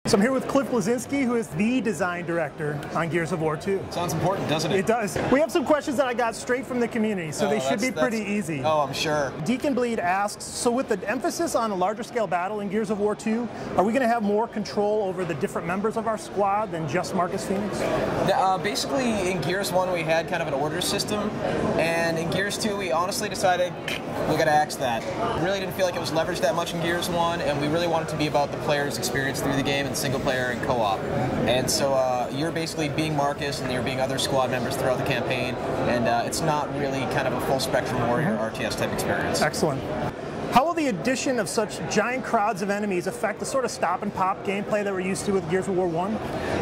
So I'm here with Bleszinski, who is the design director on Gears of War 2. Sounds important, doesn't it? It does. We have some questions that I got straight from the community, so they should be pretty easy. Oh, I'm sure. Deacon Bleed asks, so with the emphasis on a larger scale battle in Gears of War 2, are we going to have more control over the different members of our squad than just Marcus Phoenix? Basically, in Gears 1 we had kind of an order system, and in Gears 2 we honestly decided we got to axe that. We really didn't feel like it was leveraged that much in Gears 1, and we really wanted to be about the player's experience through the game and single player and co-op. And so you're basically being Marcus and you're being other squad members throughout the campaign, and it's not really kind of a full spectrum warrior RTS type experience. Excellent. How will the addition of such giant crowds of enemies affect the sort of stop and pop gameplay that we're used to with Gears of War 1?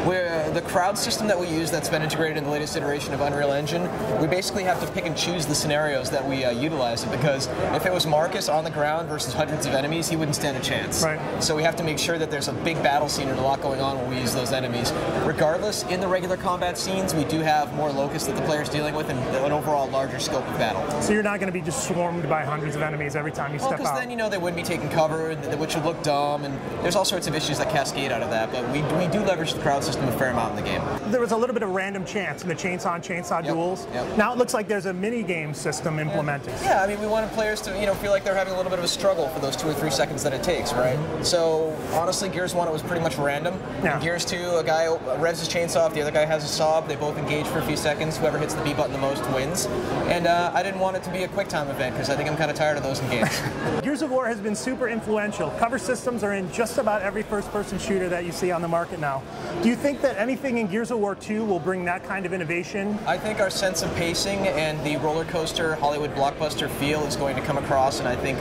Where the crowd system that we use that's been integrated in the latest iteration of Unreal Engine, we basically have to pick and choose the scenarios that we utilize it, because if it was Marcus on the ground versus hundreds of enemies, he wouldn't stand a chance. Right. So we have to make sure that there's a big battle scene and a lot going on when we use those enemies. Regardless, in the regular combat scenes, we do have more locusts that the player's dealing with and an overall larger scope of battle. So you're not going to be just swarmed by hundreds of enemies every time you step out? Because then, you know, they wouldn't be taking cover, which would look dumb, and there's all sorts of issues that cascade out of that, but we do leverage the crowd system a fair amount in the game. There was a little bit of random chance in the chainsaw duels. Yep. Now it looks like there's a mini-game system implemented. Yeah, I mean, we wanted players to, feel like they're having a little bit of a struggle for those 2 or 3 seconds that it takes, right? So, honestly, Gears 1, it was pretty much random. Yeah. In Gears 2, a guy revs his chainsaw off, the other guy has a saw, they both engage for a few seconds, whoever hits the B button the most wins. And I didn't want it to be a quick time event, because I think I'm kind of tired of those in games. Gears of War has been super influential. Cover systems are in just about every first-person shooter that you see on the market now. Do you think that anything in Gears of War 2 will bring that kind of innovation? I think our sense of pacing and the roller coaster Hollywood blockbuster feel is going to come across, and I think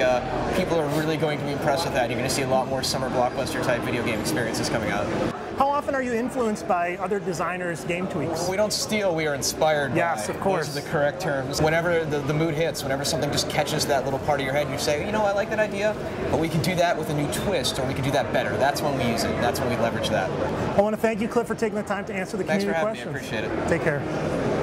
people are really going to be impressed with that. You're going to see a lot more summer blockbuster type video game experiences coming out. How often are you influenced by other designers' game tweaks? We don't steal, we are inspired by. Yes, of course. Those are the correct terms. Whenever the mood hits, whenever something just catches that little part of your head, you say, I like that idea, but we can do that with a new twist, or we can do that better. That's when we use it. That's when we leverage that. I want to thank you, Cliff, for taking the time to answer the community questions. Thanks for having me. I appreciate it. Take care.